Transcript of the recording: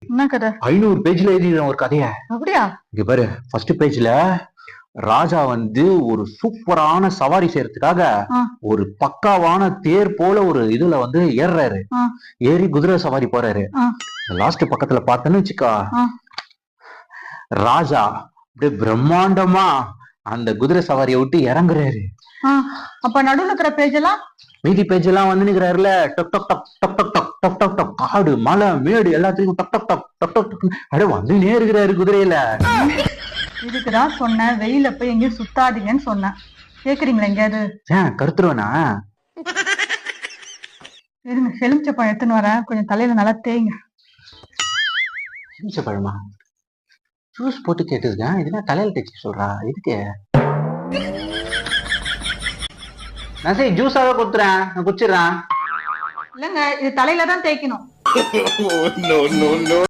என்ன கதை? 500 பேஜ்ல எழுதிடுறேன் ஒரு கதைய. அப்படியா? இங்க பாரு, ஃபர்ஸ்ட் பேஜ்ல ராஜா வந்து ஒரு சூப்பரான சவாரி செய்யறதுக்காக ஒரு பக்காவான தேர் போல ஒரு இதுல வந்து ஏறுறாரு. ஏறி குதிரை சவாரி போறாரு. லாஸ்ட் பக்கத்துல பார்த்தேன்னு வச்சுக்கா, ராஜா அப்படியே பிரம்மாண்டமா அந்த குதிரை சவாரியை விட்டு இறங்குறாரு. அப்ப நடுவுல இருக்கிற பேஜ் எல்லாம், மீதி பேஜ் எல்லாம் வந்து நிக்கிறாருல, டக் டக் டக் டக் டக் டக் டக் டக் டக், காடு மலை மேடு எல்லாத்துக்கும் டக் டக் டக் டக் டக் டக் அப்படியே வந்து நேருகிறாரு குதிரையில. இதுக்குதான் சொன்னேன் வெயில போய் எங்கேயும் சுத்தாதீங்கன்னு சொன்னேன். கேக்குறீங்களா எங்கேயாவது? ஏன் கருத்துருவனா? இருங்க, எலுமிச்சப்பழம் எடுத்துன்னு வரேன், கொஞ்சம் தலையில நல்லா தேய்ங்க. எலுமிச்சப்பழமா? ஜூஸ் போட்டு கேட்டுருக்கேன், இதுனா தலையில தேய்ச்சி சொல்றா இதுக்கு? நான் சரி ஜூஸாவே கொடுத்துறேன், நான் குடிச்சிடுறேன். இல்லங்க, இது தலையில தான் தேய்க்கணும்.